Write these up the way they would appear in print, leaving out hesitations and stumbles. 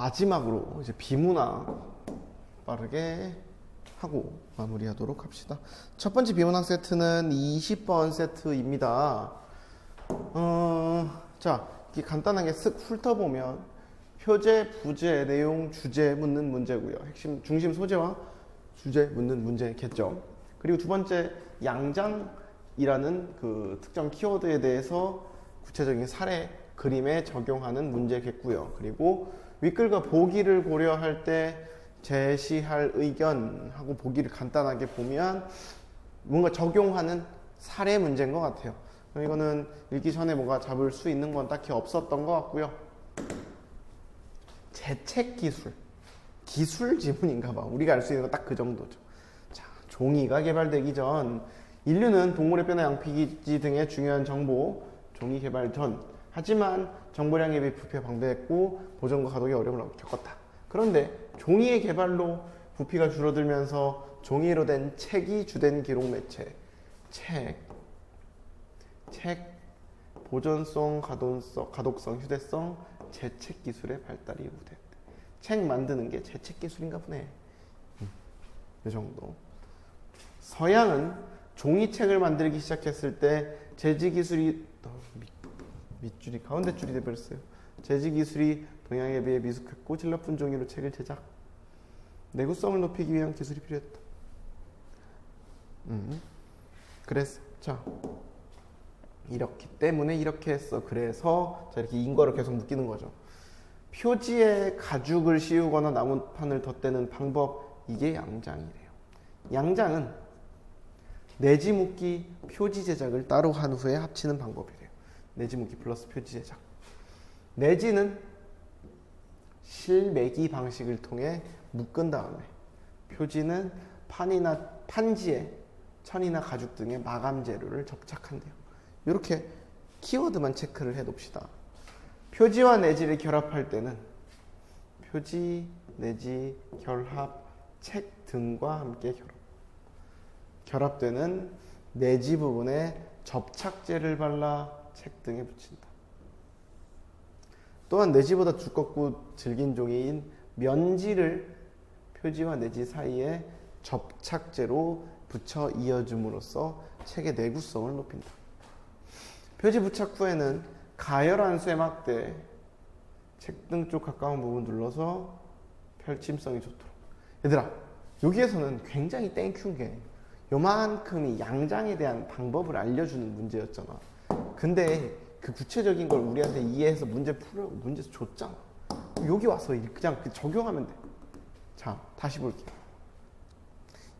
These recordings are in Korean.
마지막으로 이제 비문학 빠르게 하고 마무리하도록 합시다. 첫 번째 비문학 세트는 20번 세트입니다. 자, 이렇게 간단하게 쓱 훑어보면 표제, 부제, 내용, 주제 묻는 문제고요. 핵심, 중심 소재와 주제 묻는 문제겠죠. 그리고 두 번째 양장이라는 그 특정 키워드에 대해서 구체적인 사례 그림에 적용하는 문제겠고요. 그리고 윗글과 보기를 고려할 때 제시할 의견하고 보기를 간단하게 보면 뭔가 적용하는 사례 문제인 것 같아요. 이거는 읽기 전에 뭔가 잡을 수 있는 건 딱히 없었던 것 같고요. 재책 기술 지문인가 봐. 우리가 알 수 있는 건 딱 그 정도죠. 자, 종이가 개발되기 전 인류는 동물의 뼈나 양피지 등의 중요한 정보, 종이 개발 전 하지만 정보량에 비해 부피가 방대했고 보존과 가독에 어려움을 겪었다. 그런데 종이의 개발로 부피가 줄어들면서 종이로 된 책이 주된 기록 매체, 책, 보존성, 가독성, 휴대성, 재책 기술의 발달이 요구됐다. 책 만드는 게 재책 기술인가 보네. 이 정도. 서양은 종이책을 만들기 시작했을 때 제지 기술이 밑줄이 가운데 줄이 돼버렸어요. 제지 기술이 동양에 비해 미숙했고 질러픈 종이로 책을 제작. 내구성을 높이기 위한 기술이 필요했다. 그래서 자 이렇기 때문에 이렇게 했어. 그래서 자 이렇게 인과를 계속 묶이는 거죠. 표지에 가죽을 씌우거나 나무판을 덧대는 방법, 이게 양장이래요. 양장은 내지 묶기, 표지 제작을 따로 한 후에 합치는 방법이래요. 내지 묶기 플러스 표지 제작. 내지는 실매기 방식을 통해 묶은 다음에 표지는 판지에 천이나 가죽 등의 마감 재료를 접착한대요. 이렇게 키워드만 체크를 해 놉시다. 표지와 내지를 결합할 때는 표지, 내지, 결합, 책 등과 함께 결합되는 내지 부분에 접착제를 발라 책 등에 붙인다. 또한 내지보다 두껍고 질긴 종이인 면지를 표지와 내지 사이에 접착제로 붙여 이어줌으로써 책의 내구성을 높인다. 표지 부착 후에는 가열한 쇠막대 책 등 쪽 가까운 부분 눌러서 펼침성이 좋도록. 얘들아, 여기에서는 굉장히 땡큐인 게 요만큼이 양장에 대한 방법을 알려주는 문제였잖아. 근데 그 구체적인 걸 우리한테 이해해서 문제에서 줬잖아. 여기 와서 그냥 적용하면 돼. 자, 다시 볼게요.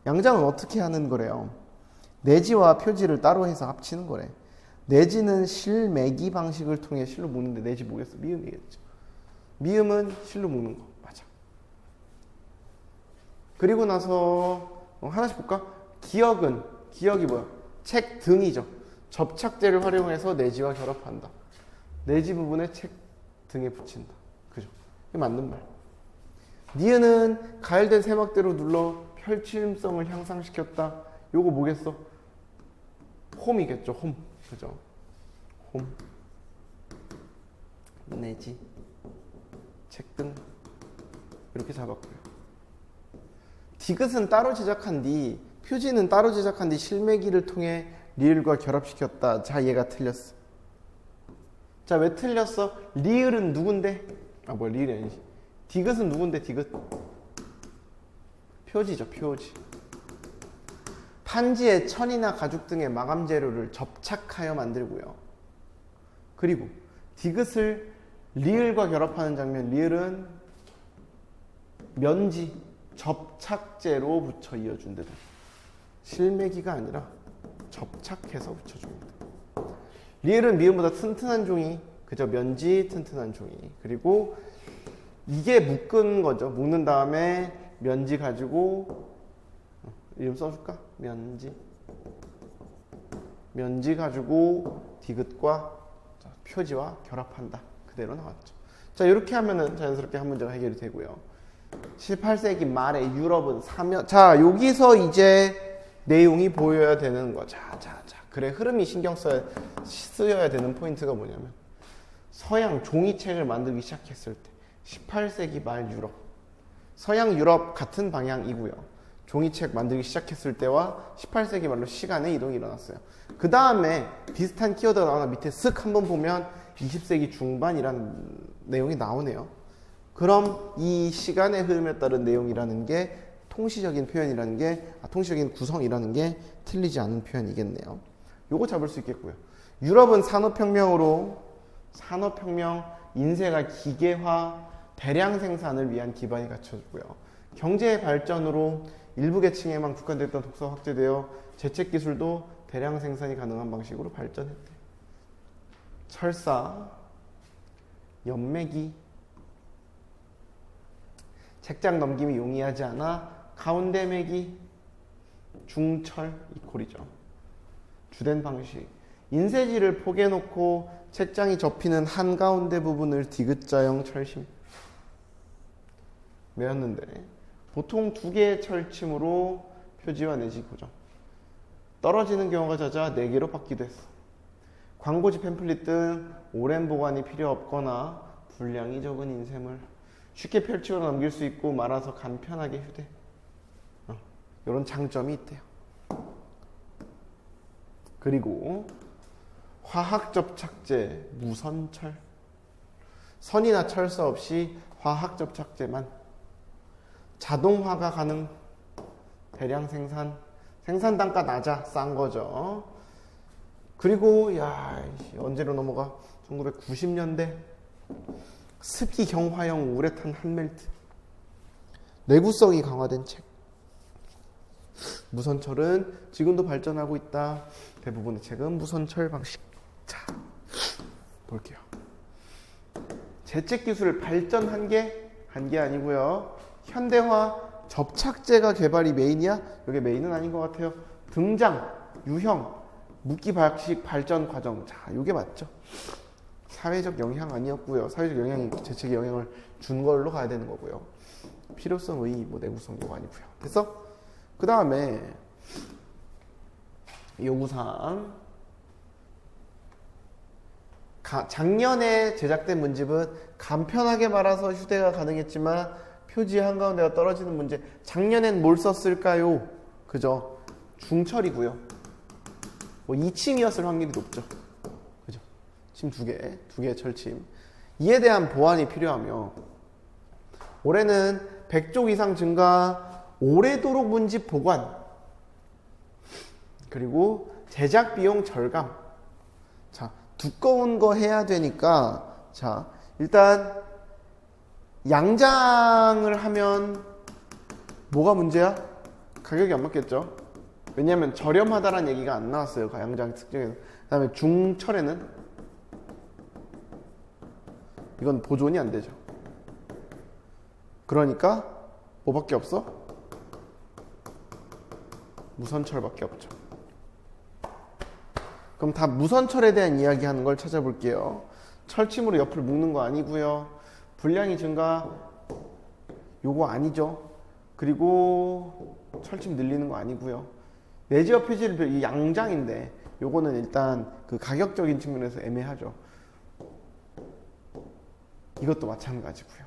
양장은 어떻게 하는 거래요? 내지와 표지를 따로 해서 합치는 거래. 내지는 실매기 방식을 통해 실로 묶는데 내지 뭐겠어? 미음이겠죠. 미음은 실로 묶는 거. 맞아. 그리고 나서 하나씩 볼까? 기억이 뭐야? 책 등이죠. 접착제를 활용해서 내지와 결합한다. 내지 부분에 책 등에 붙인다. 그죠? 이게 맞는 말. 니은은 가열된 세막대로 눌러 펼침성을 향상시켰다. 요거 뭐겠어? 홈이겠죠. 홈. 그죠? 홈. 내지. 책 등. 이렇게 잡았고요. 디귿은 따로 제작한 뒤, 표지는 따로 제작한 뒤 실매기를 통해 리을과 결합시켰다. 자, 얘가 틀렸어. 자, 왜 틀렸어? 리을은 누군데? 리을이 아니지. 디귿은 누군데, 디귿? 표지죠, 표지. 판지에 천이나 가죽 등의 마감 재료를 접착하여 만들고요. 그리고 디귿을 리을과 결합하는 장면, 리을은 면지, 접착제로 붙여 이어준다. 실매기가 아니라 접착해서 붙여줍니다. 리을은 미음보다 튼튼한 종이, 그저 면지, 튼튼한 종이. 그리고 이게 묶은 거죠. 묶는 다음에 면지 가지고 이름 써줄까? 면지 가지고 디귿과 표지와 결합한다. 그대로 나왔죠. 자, 이렇게 하면은 자연스럽게 한 문제가 해결이 되고요. 18세기 말에 유럽은 자, 여기서 이제 내용이 보여야 되는 거. 자. 그래, 흐름이 신경 쓰여야 되는 포인트가 뭐냐면 서양 종이책을 만들기 시작했을 때 18세기 말 유럽, 서양 유럽 같은 방향이고요. 종이책 만들기 시작했을 때와 18세기 말로 시간의 이동이 일어났어요. 그 다음에 비슷한 키워드가 나오나 밑에 쓱 한번 보면 20세기 중반이라는 내용이 나오네요. 그럼 이 시간의 흐름에 따른 내용이라는 게 통시적인 표현이라는 게, 통시적인 구성이라는 게 틀리지 않은 표현이겠네요. 요거 잡을 수 있겠고요. 유럽은 산업혁명, 인쇄가 기계화, 대량 생산을 위한 기반이 갖춰졌고요. 경제의 발전으로 일부 계층에만 국한됐던 독서 확대되어 제책 기술도 대량 생산이 가능한 방식으로 발전했대. 철사, 연매기, 책장 넘김이 용이하지 않아 가운데 매기, 중철, 이콜이죠. 주된 방식, 인쇄지를 포개놓고 책장이 접히는 한가운데 부분을 디귿자형 철심 매였는데 보통 2개의 철침으로 표지와 내지 고정, 떨어지는 경우가 잦아 4개로 받기도 했어. 광고지 팸플릿 등 오랜 보관이 필요 없거나 분량이 적은 인쇄물, 쉽게 펼치고 넘길 수 있고 말아서 간편하게 휴대, 이런 장점이 있대요. 그리고 화학 접착제, 무선철, 선이나 철사 없이 화학 접착제만, 자동화가 가능, 대량 생산 단가 낮아, 싼 거죠. 그리고 언제로 넘어가? 1990년대 습기 경화형 우레탄 한멜트, 내구성이 강화된 책. 무선철은 지금도 발전하고 있다. 대부분의 책은 무선철 방식. 자, 볼게요. 제책 기술을 발전한 게 아니고요. 현대화 접착제가 개발이 메인이야? 이게 메인은 아닌 것 같아요. 등장, 유형, 묶기 방식 발전 과정. 자, 이게 맞죠. 사회적 영향 아니었고요. 사회적 영향이 제책에 영향을 준 걸로 가야 되는 거고요. 필요성, 의, 내구성 이거 아니고요. 됐어? 그 다음에 요구사항, 작년에 제작된 문집은 간편하게 말아서 휴대가 가능했지만 표지 한가운데가 떨어지는 문제. 작년엔 뭘 썼을까요? 그죠? 중철이고요. 2침이었을 확률이 높죠. 그죠? 침 2개 철침. 이에 대한 보완이 필요하며, 올해는 100쪽 이상 증가, 오래도록 문집 보관, 그리고 제작 비용 절감. 자, 두꺼운 거 해야 되니까, 자, 일단 양장을 하면 뭐가 문제야? 가격이 안 맞겠죠? 왜냐하면 저렴하다라는 얘기가 안 나왔어요. 양장 특징에서. 그 다음에 중철에는 이건 보존이 안 되죠. 그러니까 뭐밖에 없어? 무선철밖에 없죠. 그럼 다 무선철에 대한 이야기하는 걸 찾아볼게요. 철침으로 옆을 묶는 거 아니고요. 분량이 증가, 요거 아니죠. 그리고 철침 늘리는 거 아니고요. 내지와 표지를 이 양장인데 요거는 일단 그 가격적인 측면에서 애매하죠. 이것도 마찬가지고요.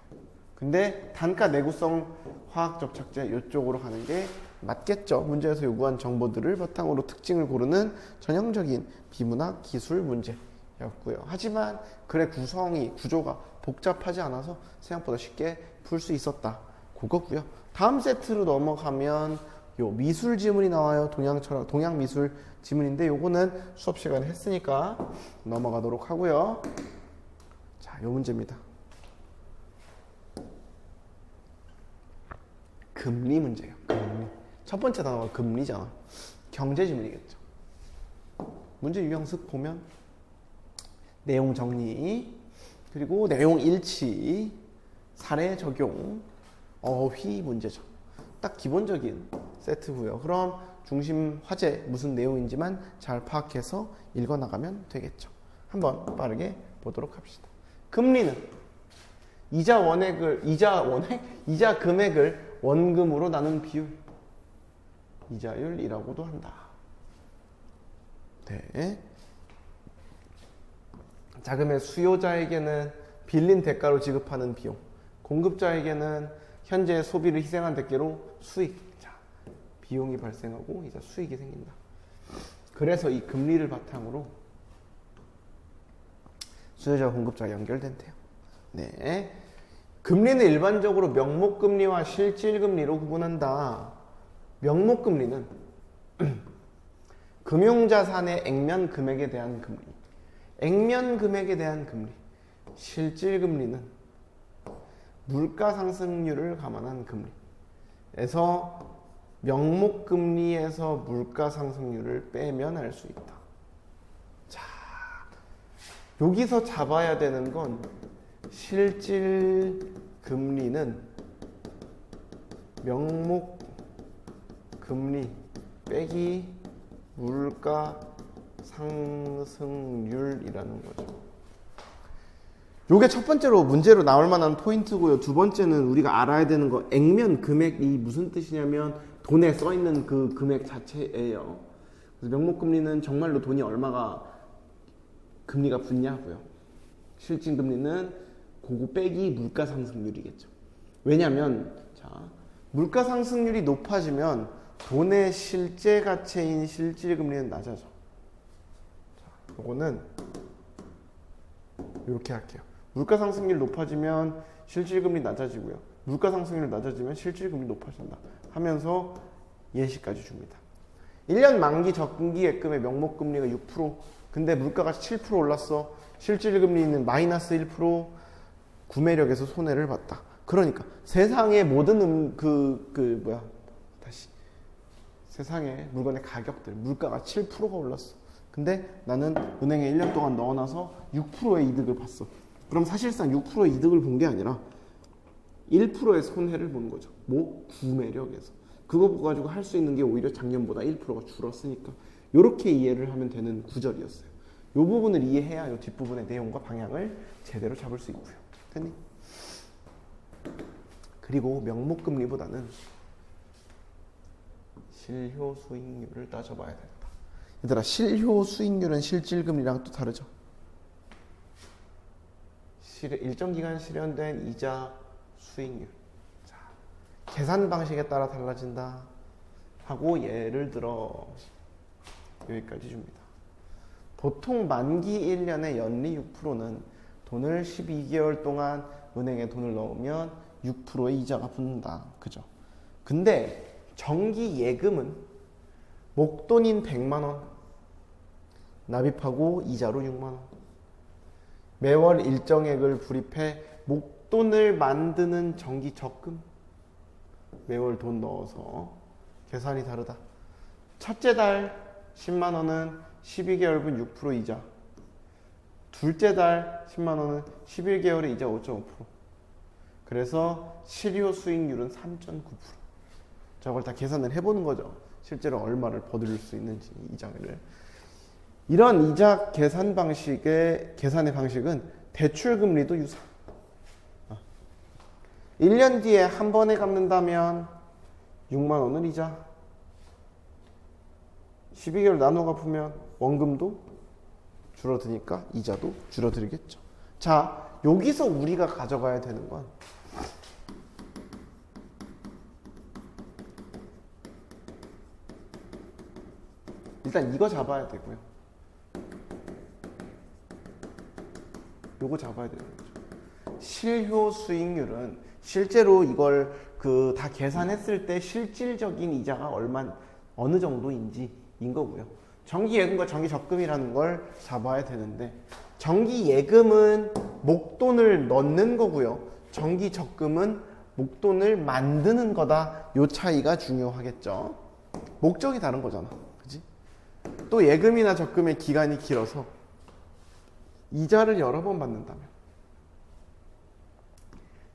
근데 단가, 내구성, 화학 접착제 이쪽으로 가는 게 맞겠죠. 문제에서 요구한 정보들을 바탕으로 특징을 고르는 전형적인 비문학 기술 문제였고요. 하지만 글의 구조가 복잡하지 않아서 생각보다 쉽게 풀 수 있었다. 그거고요. 다음 세트로 넘어가면 요 미술 지문이 나와요. 동양 미술 지문인데 요거는 수업 시간에 했으니까 넘어가도록 하고요. 자, 요 문제입니다. 금리 문제예요. 금리. 첫 번째 단어가 금리잖아. 경제 지문이겠죠. 문제 유형 쓱 보면 내용 정리, 그리고 내용 일치, 사례 적용, 어휘 문제죠. 딱 기본적인 세트고요. 그럼 중심 화제 무슨 내용인지만 잘 파악해서 읽어나가면 되겠죠. 한번 빠르게 보도록 합시다. 금리는 이자 금액을 원금으로 나눈 비율, 이자율이라고도 한다. 네. 자금의 수요자에게는 빌린 대가로 지급하는 비용, 공급자에게는 현재 소비를 희생한 대가로 수익, 자, 비용이 발생하고 이자 수익이 생긴다. 그래서 이 금리를 바탕으로 수요자와 공급자가 연결된대요. 네. 금리는 일반적으로 명목금리와 실질금리로 구분한다. 명목금리는 금융자산의 액면 금액에 대한 금리, 액면 금액에 대한 금리. 실질금리는 물가 상승률을 감안한 금리. 그래서 명목금리에서 물가 상승률을 빼면 알 수 있다. 자, 여기서 잡아야 되는 건 실질금리는 명목금리 빼기 물가 상승률이라는 거죠. 요게 첫 번째로 문제로 나올 만한 포인트고요. 두 번째는 우리가 알아야 되는 거, 액면 금액이 무슨 뜻이냐면 돈에 써 있는 그 금액 자체예요. 그래서 명목금리는 정말로 돈이 얼마가 금리가 붙냐고요. 실질금리는 그거 빼기 물가 상승률이겠죠. 왜냐면 자, 물가 상승률이 높아지면 돈의 실제 가치인 실질금리는 낮아져. 자, 요거는 이렇게 할게요. 물가 상승률이 높아지면 실질금리 낮아지고요. 물가 상승률이 낮아지면 실질금리 높아진다 하면서 예시까지 줍니다. 1년 만기 적금기 예금의 명목금리가 6%, 근데 물가가 7% 올랐어. 실질금리는 마이너스 1%, 구매력에서 손해를 봤다. 그러니까 세상의 모든 세상의 물건의 가격들, 물가가 7%가 올랐어. 근데 나는 은행에 1년 동안 넣어놔서 6%의 이득을 봤어. 그럼 사실상 6%의 이득을 본 게 아니라 1%의 손해를 본 거죠. 뭐? 구매력에서. 그거 가지고 할 수 있는 게 오히려 작년보다 1%가 줄었으니까 이렇게 이해를 하면 되는 구절이었어요. 이 부분을 이해해야 이 뒷부분의 내용과 방향을 제대로 잡을 수 있고요. 됐니? 그리고 명목금리보다는 실효 수익률을 따져봐야 된다. 얘들아, 실효 수익률은 실질금리랑 또 다르죠. 일정 기간 실현된 이자 수익률. 자, 계산 방식에 따라 달라진다 하고 예를 들어 여기까지 줍니다. 보통 만기 1년에 연리 6%는 돈을 12개월 동안 은행에 돈을 넣으면 6%의 이자가 붙는다. 그죠? 근데 정기 예금은 목돈인 100만원 납입하고 이자로 6만원, 매월 일정액을 불입해 목돈을 만드는 정기 적금, 매월 돈 넣어서 계산이 다르다. 첫째 달 10만원은 12개월분 6% 이자, 둘째 달 10만원은 11개월에 이자 5.5%. 그래서 실효 수익률은 3.9%. 저걸 다 계산을 해보는 거죠. 실제로 얼마를 버릴 수 있는지, 이자를. 이런 이자 계산 방식의 계산의 방식은 대출금리도 유사. 1년 뒤에 한 번에 갚는다면 6만 원은 이자, 12개월 나눠 갚으면 원금도 줄어드니까 이자도 줄어들겠죠. 자, 여기서 우리가 가져가야 되는 건 일단 이거 잡아야 되고요. 요거 잡아야 되는 거죠. 실효 수익률은 실제로 이걸 다 계산했을 때 실질적인 이자가 어느 정도인지인 거고요. 정기 예금과 정기 적금이라는 걸 잡아야 되는데, 정기 예금은 목돈을 넣는 거고요. 정기 적금은 목돈을 만드는 거다. 요 차이가 중요하겠죠. 목적이 다른 거잖아. 그지? 또 예금이나 적금의 기간이 길어서 이자를 여러 번 받는다면,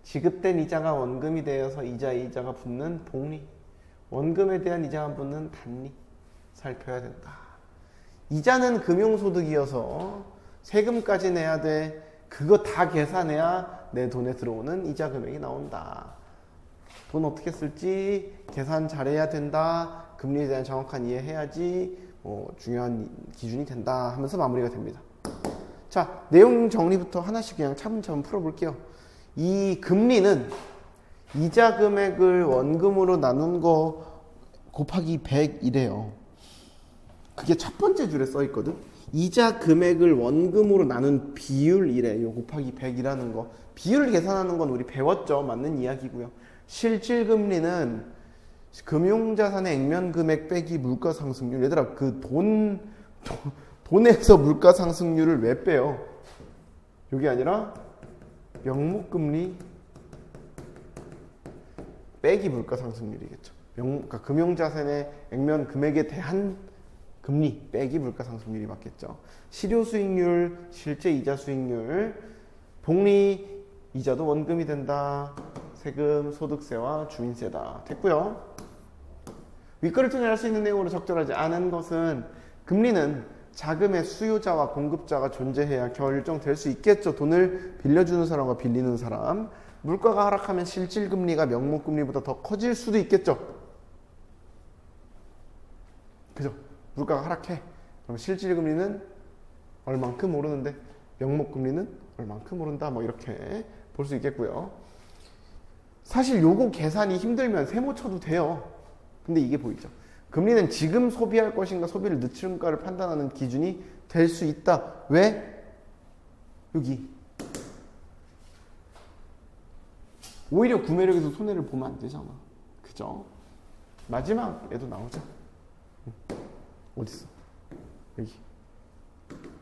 지급된 이자가 원금이 되어서 이자가 붙는 복리, 원금에 대한 이자가 붙는 단리 살펴야 된다. 이자는 금융소득이어서 세금까지 내야 돼. 그거 다 계산해야 내 돈에 들어오는 이자 금액이 나온다. 돈 어떻게 쓸지 계산 잘해야 된다. 금리에 대한 정확한 이해해야지 중요한 기준이 된다 하면서 마무리가 됩니다. 자, 내용 정리부터 하나씩 그냥 차분차분 풀어볼게요. 이 금리는 이자 금액을 원금으로 나눈 거 곱하기 100이래요. 그게 첫 번째 줄에 써 있거든. 이자 금액을 원금으로 나눈 비율이래. 요 곱하기 100이라는 거. 비율을 계산하는 건 우리 배웠죠. 맞는 이야기고요. 실질 금리는 금융자산의 액면 금액 빼기 물가 상승률. 얘들아, 그 돈에서 물가 상승률을 왜 빼요? 이게 아니라 명목금리 빼기 물가 상승률이겠죠. 그러니까 금융자산의 액면 금액에 대한 금리 빼기 물가 상승률이 맞겠죠. 실효 수익률, 실제 이자 수익률, 복리 이자도 원금이 된다. 세금, 소득세와 주민세다. 됐고요. 윗글을 통해 알 수 있는 내용으로 적절하지 않은 것은 금리는 자금의 수요자와 공급자가 존재해야 결정될 수 있겠죠. 돈을 빌려주는 사람과 빌리는 사람. 물가가 하락하면 실질금리가 명목금리보다 더 커질 수도 있겠죠. 그죠? 물가가 하락해. 그럼 실질금리는 얼만큼 오르는데 명목금리는 얼만큼 오른다. 뭐 이렇게 볼 수 있겠고요. 사실 요거 계산이 힘들면 세모 쳐도 돼요. 근데 이게 보이죠. 금리는 지금 소비할 것인가 소비를 늦춘가를 판단하는 기준이 될 수 있다. 왜? 여기. 오히려 구매력에서 손해를 보면 안 되잖아. 그죠? 마지막에도 나오죠. 어딨어? 여기.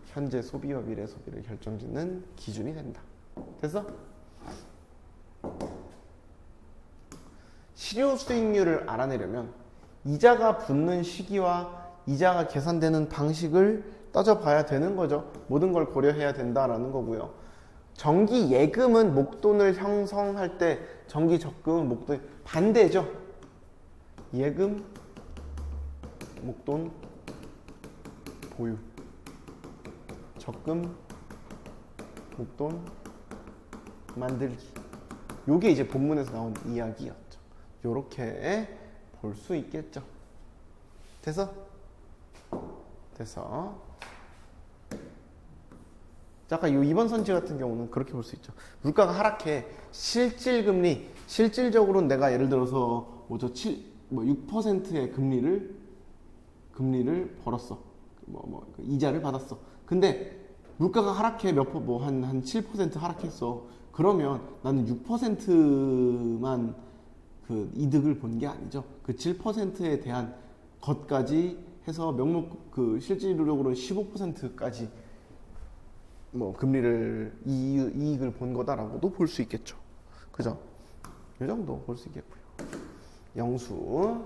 현재 소비와 미래 소비를 결정짓는 기준이 된다. 됐어? 실효 수익률을 알아내려면 이자가 붙는 시기와 이자가 계산되는 방식을 따져봐야 되는 거죠. 모든 걸 고려해야 된다라는 거고요. 정기 예금은 목돈을 형성할 때 정기 적금은 목돈 반대죠. 예금, 목돈, 보유, 적금, 목돈, 만들기. 요게 이제 본문에서 나온 이야기였죠. 요렇게 볼 수 있겠죠. 됐어? 됐어. 자, 아까 요 2번 선지 같은 경우는 그렇게 볼 수 있죠. 물가가 하락해. 실질금리, 실질적으로는 내가 예를 들어서 뭐죠? 6%의 금리를 벌었어. 이자를 받았어. 근데 물가가 하락해 한 7% 하락했어. 그러면 나는 6%만 그 이득을 본 게 아니죠. 그 7%에 대한 것까지 해서 실질적으로 15%까지 금리를 이익을 본 거다라고도 볼 수 있겠죠. 그죠? 이 정도 볼 수 있겠고요. 영수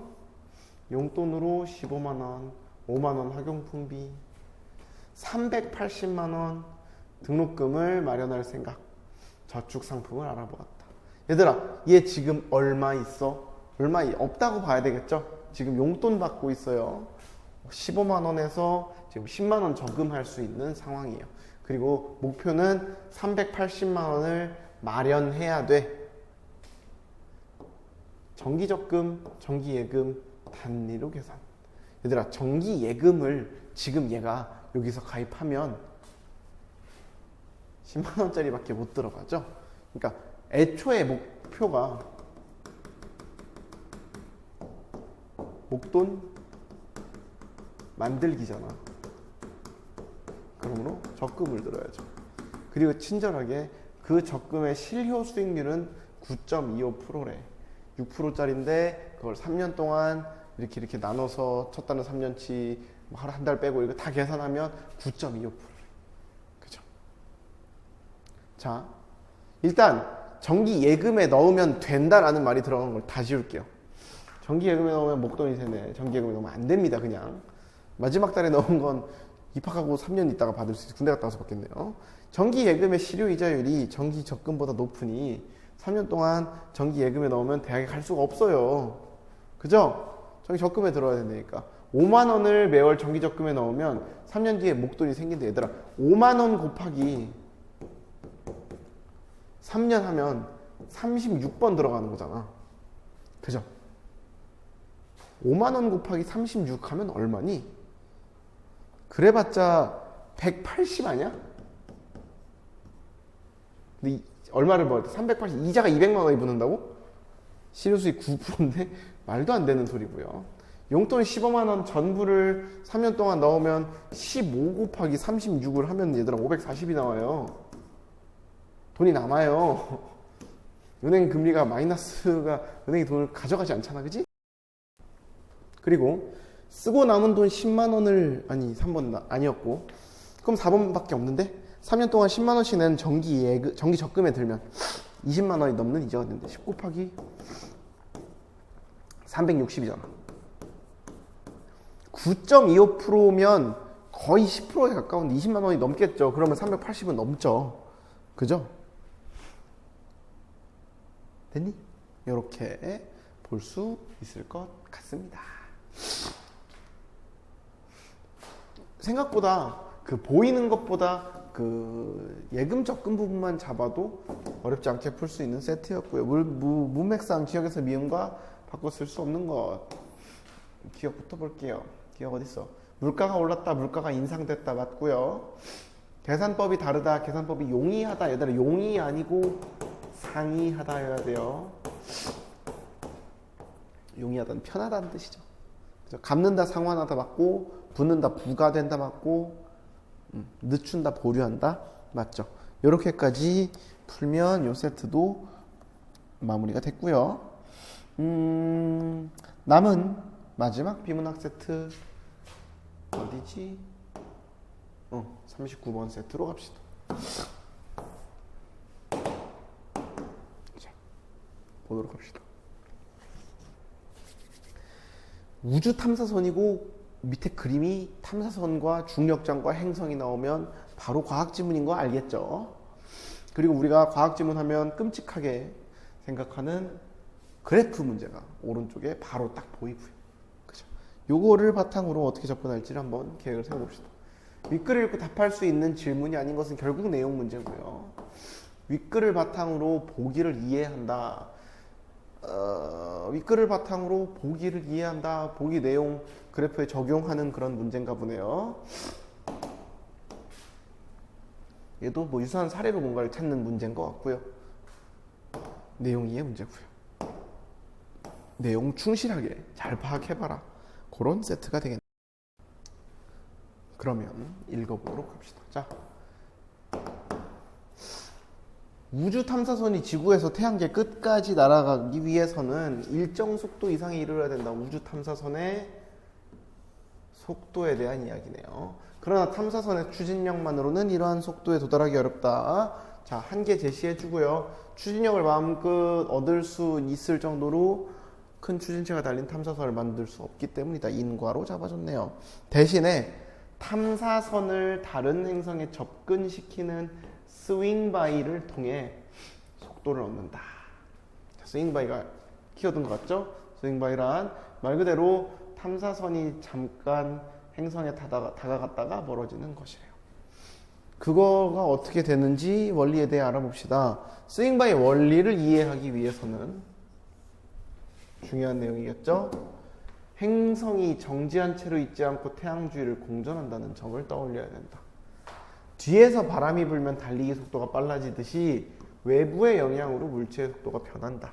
용돈으로 15만 원, 5만 원 학용품비, 380만 원 등록금을 마련할 생각. 저축 상품을 알아보았다. 얘들아, 얘 지금 얼마 있어? 얼마 없다고 봐야 되겠죠? 지금 용돈 받고 있어요. 15만 원에서 지금 10만 원 저금할 수 있는 상황이에요. 그리고 목표는 380만 원을 마련해야 돼. 정기적금, 정기예금 단위로 계산. 얘들아, 정기예금을 지금 얘가 여기서 가입하면 10만 원짜리밖에 못 들어가죠. 그러니까 애초에 목표가 목돈 만들기잖아. 그러므로 적금을 들어야죠. 그리고 친절하게 그 적금의 실효 수익률은 9.25%래. 6%짜리인데 그걸 3년 동안 이렇게 나눠서 첫 달은 3년치 한 달 빼고 이거 다 계산하면 9.25%래. 그죠? 자, 일단 정기 예금에 넣으면 된다라는 말이 들어간 걸 다 지울게요. 정기 예금에 넣으면 목돈이 세네. 정기 예금에 넣으면 안 됩니다. 그냥 마지막 달에 넣은 건 입학하고 3년 있다가 받을 수 있어. 군대 갔다 와서 받겠네요. 정기 예금의 실효 이자율이 정기 적금보다 높으니 3년 동안 정기 예금에 넣으면 대학에 갈 수가 없어요. 그죠? 정기 적금에 들어야 된다니까. 5만 원을 매월 정기 적금에 넣으면 3년 뒤에 목돈이 생긴다. 얘들아, 5만 원 곱하기 3년 하면 36번 들어가는 거잖아. 그죠? 5만 원 곱하기 36 하면 얼마니? 그래봤자 180 아니야? 근데 얼마를 벌 때? 380, 이자가 200만 원이 붙는다고? 실효수익 9%인데 말도 안 되는 소리고요. 용돈 15만 원 전부를 3년 동안 넣으면 15 곱하기 36을 하면 얘들아 540이 나와요. 돈이 남아요. 은행 금리가 마이너스가 은행이 돈을 가져가지 않잖아, 그지? 그리고 쓰고 남은 돈 10만 원을 아니 3번 아니었고 그럼 4번밖에 없는데 3년 동안 10만 원씩 내는 정기 적금에 들면 20만 원이 넘는 이자가 되는데 10 곱하기 360이잖아. 9.25%면 거의 10%에 가까운데 20만 원이 넘겠죠. 그러면 380은 넘죠. 그죠? 됐니? 이렇게 볼 수 있을 것 같습니다. 생각보다 그 보이는 것보다 그 예금 적금 부분만 잡아도 어렵지 않게 풀 수 있는 세트였고요. 문맥상 기억에서 미음과 바꿔 쓸 수 없는 것. 기억부터 볼게요. 기억 어딨어? 물가가 올랐다, 물가가 인상됐다 맞고요. 계산법이 다르다, 계산법이 용이하다. 얘들아 용이 아니고 상이하다 해야 돼요. 용이하다는 편하다는 뜻이죠. 그래서 갚는다 상환하다 맞고, 붓는다 부가된다 맞고, 늦춘다 보류한다 맞죠. 이렇게까지 풀면 요 세트도 마무리가 됐고요. 남은 마지막 비문학 세트 어디지? 39번 세트로 갑시다. 자, 보도록 합시다. 우주 탐사선이고 밑에 그림이 탐사선과 중력장과 행성이 나오면 바로 과학지문인 거 알겠죠? 그리고 우리가 과학지문 하면 끔찍하게 생각하는 그래프 문제가 오른쪽에 바로 딱 보이고요. 그죠? 요거를 바탕으로 어떻게 접근할지를 한번 계획을 세워봅시다. 윗글을 읽고 답할 수 있는 질문이 아닌 것은 결국 내용 문제고요. 윗글을 바탕으로 보기를 이해한다. 윗글을 바탕으로 보기를 이해한다. 보기 내용 그래프에 적용하는 그런 문제인가 보네요. 얘도 뭐 유사한 사례로 뭔가를 찾는 문제인 것 같고요. 내용 이해 문제고요. 내용 충실하게 잘 파악해봐라. 그런 세트가 되겠네요. 그러면 읽어보도록 합시다. 자, 우주 탐사선이 지구에서 태양계 끝까지 날아가기 위해서는 일정 속도 이상에 이르러야 된다. 우주 탐사선의 속도에 대한 이야기네요. 그러나 탐사선의 추진력만으로는 이러한 속도에 도달하기 어렵다. 자, 한계 제시해주고요. 추진력을 마음껏 얻을 수 있을 정도로 큰 추진체가 달린 탐사선을 만들 수 없기 때문이다. 인과로 잡아줬네요. 대신에 탐사선을 다른 행성에 접근시키는 스윙바이를 통해 속도를 얻는다. 스윙바이가 키워든 것 같죠? 스윙바이란 말 그대로 탐사선이 잠깐 행성에 다가갔다가 멀어지는 것이래요. 그거가 어떻게 되는지 원리에 대해 알아봅시다. 스윙바이 원리를 이해하기 위해서는 중요한 내용이겠죠? 행성이 정지한 채로 있지 않고 태양 주위를 공전한다는 점을 떠올려야 된다. 뒤에서 바람이 불면 달리기 속도가 빨라지듯이 외부의 영향으로 물체의 속도가 변한다.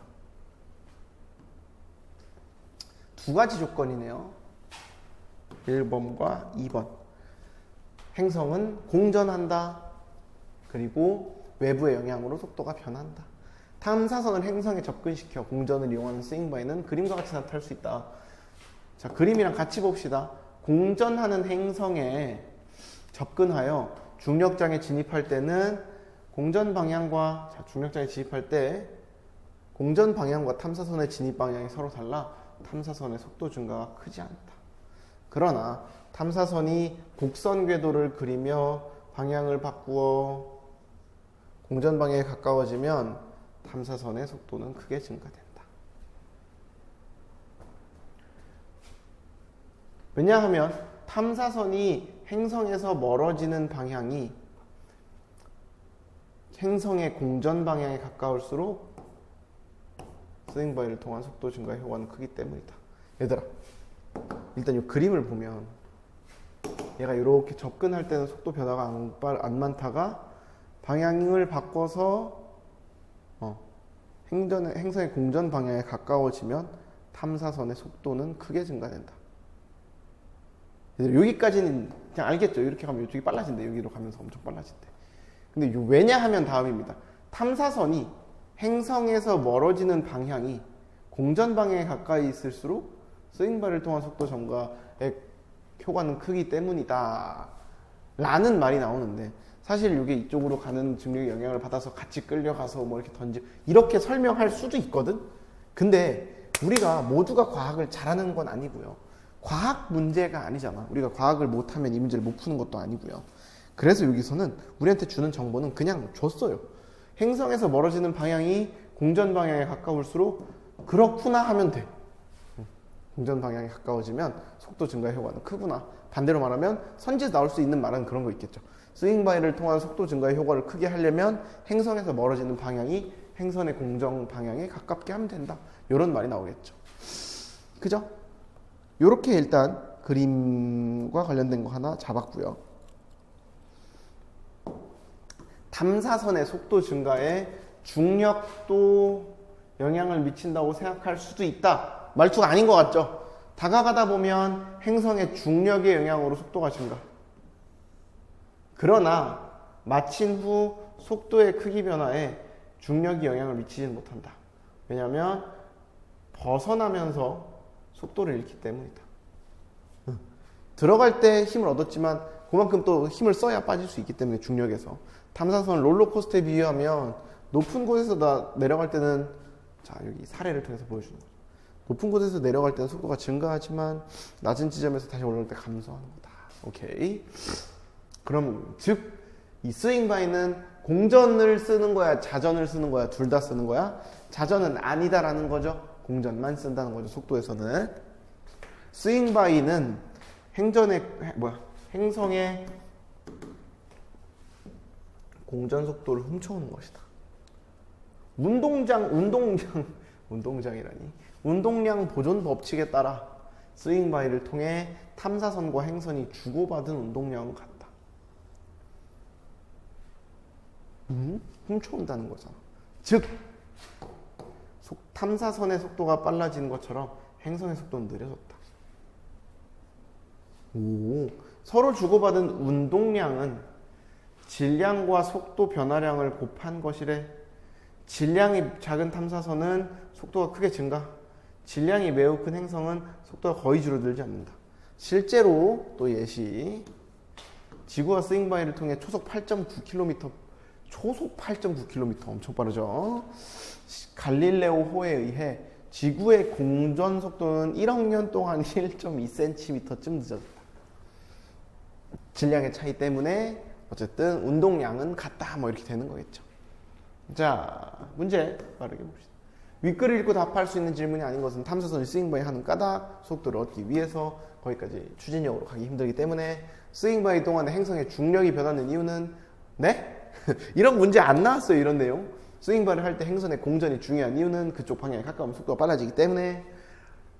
두 가지 조건이네요. 1번과 2번. 행성은 공전한다. 그리고 외부의 영향으로 속도가 변한다. 탐사선을 행성에 접근시켜 공전을 이용하는 스윙바이는 그림과 같이 나타날 수 있다. 자, 그림이랑 같이 봅시다. 공전하는 행성에 접근하여 중력장에 진입할 때는 공전 방향과 중력장에 진입할 때 공전 방향과 탐사선의 진입 방향이 서로 달라 탐사선의 속도 증가가 크지 않다. 그러나 탐사선이 곡선 궤도를 그리며 방향을 바꾸어 공전 방향에 가까워지면 탐사선의 속도는 크게 증가된다. 왜냐하면 탐사선이 행성에서 멀어지는 방향이 행성의 공전 방향에 가까울수록 스윙바이를 통한 속도 증가 효과는 크기 때문이다. 얘들아, 일단 이 그림을 보면 얘가 이렇게 접근할 때는 속도 변화가 안 많다가 방향을 바꿔서 행성의 공전 방향에 가까워지면 탐사선의 속도는 크게 증가된다. 여기까지는 그냥 알겠죠? 이렇게 가면 이쪽이 빨라진대. 여기로 가면서 엄청 빨라진대. 근데 왜냐하면 다음입니다. 탐사선이 행성에서 멀어지는 방향이 공전 방향에 가까이 있을수록 스윙바를 통한 속도 증가의 효과는 크기 때문이다 라는 말이 나오는데, 사실 이게 이쪽으로 가는 중력의 영향을 받아서 같이 끌려가서 뭐 이렇게 이렇게 설명할 수도 있거든. 근데 우리가 모두가 과학을 잘하는 건 아니고요. 과학 문제가 아니잖아. 우리가 과학을 못하면 이 문제를 못 푸는 것도 아니고요. 그래서 여기서는 우리한테 주는 정보는 그냥 줬어요. 행성에서 멀어지는 방향이 공전 방향에 가까울수록 그렇구나 하면 돼. 공전 방향에 가까워지면 속도 증가의 효과는 크구나. 반대로 말하면 선지에서 나올 수 있는 말은 그런 거 있겠죠. 스윙바이를 통한 속도 증가의 효과를 크게 하려면 행성에서 멀어지는 방향이 행선의 공전 방향에 가깝게 하면 된다. 이런 말이 나오겠죠. 그죠? 요렇게 일단 그림과 관련된 거 하나 잡았고요. 탐사선의 속도 증가에 중력도 영향을 미친다고 생각할 수도 있다. 말투가 아닌 것 같죠? 다가가다 보면 행성의 중력의 영향으로 속도가 증가. 그러나 마친 후 속도의 크기 변화에 중력이 영향을 미치지는 못한다. 왜냐하면 벗어나면서 속도를 잃기 때문이다. 들어갈 때 힘을 얻었지만 그만큼 또 힘을 써야 빠질 수 있기 때문에 중력에서. 탐사선 롤러코스터에 비유하면 높은 곳에서 내려갈 때는, 자 여기 사례를 통해서 보여주는 거죠. 높은 곳에서 내려갈 때는 속도가 증가하지만 낮은 지점에서 다시 올라올 때 감소하는 거다. 오케이. 그럼 즉 이 스윙바이는 공전을 쓰는 거야, 자전을 쓰는 거야, 둘 다 쓰는 거야? 자전은 아니다라는 거죠. 공전만 쓴다는 거죠. 속도에서는. 스윙바이는 행성의 공전 속도를 훔쳐오는 것이다. 운동량 보존 법칙에 따라 스윙바이를 통해 탐사선과 행선이 주고받은 운동량은 같다. 훔쳐온다는 거잖아. 즉 탐사선의 속도가 빨라지는 것처럼 행선의 속도는 느려졌다. 서로 주고받은 운동량은 질량과 속도 변화량을 곱한 것이래. 질량이 작은 탐사선은 속도가 크게 증가, 질량이 매우 큰 행성은 속도가 거의 줄어들지 않는다. 실제로 또 예시, 지구와 스윙바이를 통해 초속 8.9km 엄청 빠르죠. 갈릴레오호에 의해 지구의 공전 속도는 1억 년 동안 1.2cm쯤 늦어졌다. 질량의 차이 때문에 어쨌든 운동량은 같다, 뭐 이렇게 되는 거겠죠. 자, 문제 빠르게 봅시다. 윗글을 읽고 답할 수 있는 질문이 아닌 것은 탐사선이 스윙바이 하는 까닭, 속도를 얻기 위해서 거기까지 추진력으로 가기 힘들기 때문에. 스윙바이 동안에 행성의 중력이 변하는 이유는, 네? 이런 문제 안 나왔어요. 이런 내용. 스윙바이를 할 때 행선의 공전이 중요한 이유는 그쪽 방향에 가까우면 속도가 빨라지기 때문에.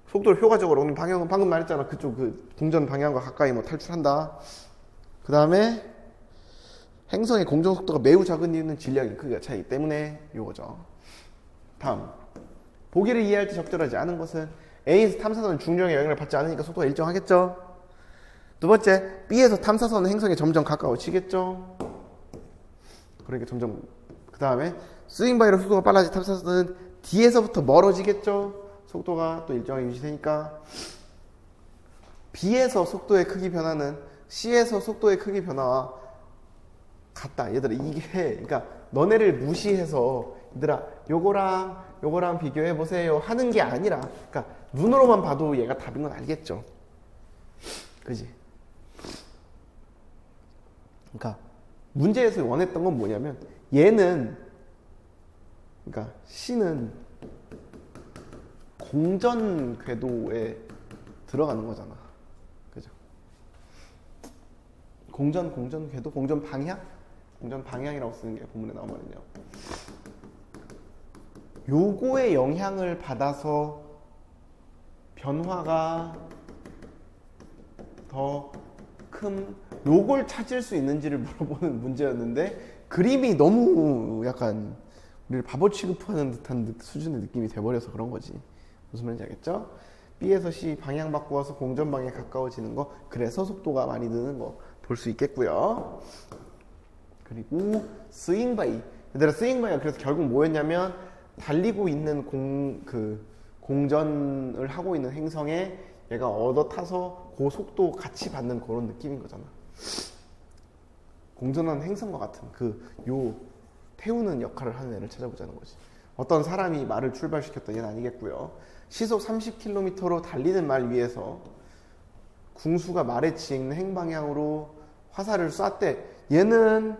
속도를 효과적으로 오는 방향은 방금 말했잖아. 그쪽 공전 방향과 가까이 탈출한다. 그 다음에 행성의 공전 속도가 매우 작은 이유는 질량이 크기가 차이기 때문에 요거죠. 다음, 보기를 이해할 때 적절하지 않은 것은 A에서 탐사선은 중력의 영향을 받지 않으니까 속도가 일정하겠죠. 두 번째, B에서 탐사선은 행성에 점점 가까워지겠죠. 그러니까 점점. 그 다음에 스윙바이로 속도가 빨라진 탐사선은 D에서부터 멀어지겠죠. 속도가 또 일정하게 유지되니까. B에서 속도의 크기 변화는 C에서 속도의 크기 변화와 같다. 얘들아, 이게 그러니까 너네를 무시해서 얘들아 요거랑 비교해 보세요 하는 게 아니라, 그러니까 눈으로만 봐도 얘가 답인 건 알겠죠. 그지? 그러니까 문제에서 원했던 건 뭐냐면, 얘는, 그러니까 C는 공전 궤도에 들어가는 거잖아. 그죠? 공전 궤도? 공전 방향? 공전 방향이라고 쓰는 게 본문에 나오거든요. 요거에 영향을 받아서 변화가 더 큰, 요걸 찾을 수 있는지를 물어보는 문제였는데, 그림이 너무 약간 우리를 바보 취급하는 듯한 수준의 느낌이 돼버려서 그런 거지. 무슨 말인지 알겠죠? B에서 C 방향 바꾸어서 공전방에 가까워지는 거, 그래서 속도가 많이 느는 거 볼 수 있겠고요. 그리고 스윙 바이, 얘들아 스윙 바이가 그래서 결국 뭐였냐면 달리고 있는 공전을 하고 있는 행성에 얘가 얻어 타서 그 속도 같이 받는 그런 느낌인 거잖아. 공전하는 행성과 같은 요 태우는 역할을 하는 애를 찾아보자는 거지. 어떤 사람이 말을 출발시켰다, 얘는 아니겠고요. 시속 30km로 달리는 말 위에서 궁수가 말에 지있는 행방향으로 화살을 쐈대. 얘는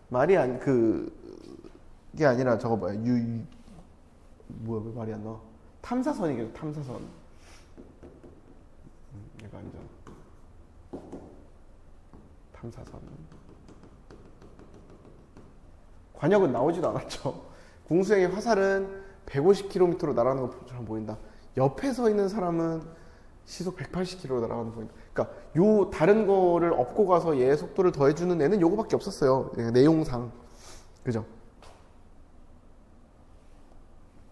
말이 그게 아니라 저거 뭐야, 뭐야, 왜 말이 안 나와? 탐사선이겠죠, 탐사선. 얘가 아니잖아. 탐사선. 관역은 나오지도 않았죠. 궁수의 화살은 150km로 날아가는 것처럼 보인다. 옆에 서 있는 사람은 시속 180km로 날아가는 거 보인다. 그러니까 요 다른 거를 업고 가서 얘 속도를 더해주는 애는 요거밖에 없었어요. 내용상. 그죠?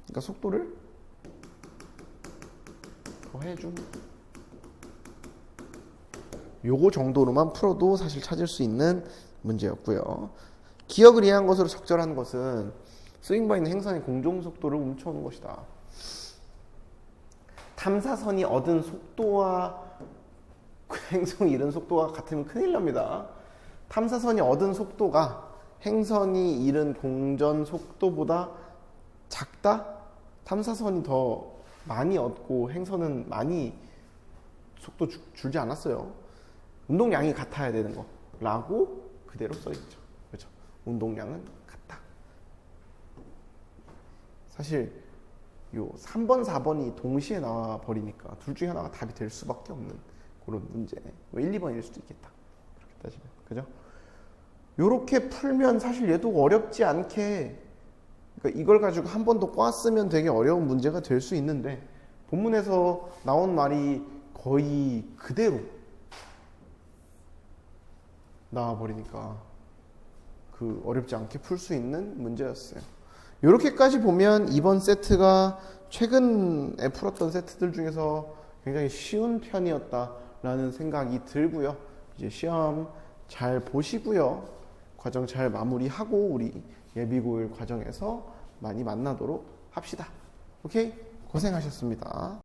그러니까 속도를 더해준 요거 정도로만 풀어도 사실 찾을 수 있는 문제였고요. 기억을 이해한 것으로 적절한 것은 스윙바 있는 행선의 공종속도를 훔쳐오는 것이다. 탐사선이 얻은 속도와 행성이 잃은 속도가 같으면 큰일 납니다. 탐사선이 얻은 속도가 행선이 잃은 공전 속도보다 작다? 탐사선이 더 많이 얻고 행선은 많이 속도 줄지 않았어요. 운동량이 같아야 되는 거 라고 그대로 써있죠. 그렇죠? 운동량은 같다. 사실 요 3번, 4번이 동시에 나와 버리니까 둘 중에 하나가 답이 될 수밖에 없는 그런 문제. 1, 2번일 수도 있겠다. 그렇게 따지면. 그죠? 요렇게 풀면 사실 얘도 어렵지 않게, 그러니까 이걸 가지고 한 번 더 꽈쓰면 되게 어려운 문제가 될 수 있는데 본문에서 나온 말이 거의 그대로 나와버리니까 어렵지 않게 풀 수 있는 문제였어요. 이렇게까지 보면 이번 세트가 최근에 풀었던 세트들 중에서 굉장히 쉬운 편이었다라는 생각이 들고요. 이제 시험 잘 보시고요. 과정 잘 마무리하고 우리 예비고일 과정에서 많이 만나도록 합시다. 오케이? 고생하셨습니다.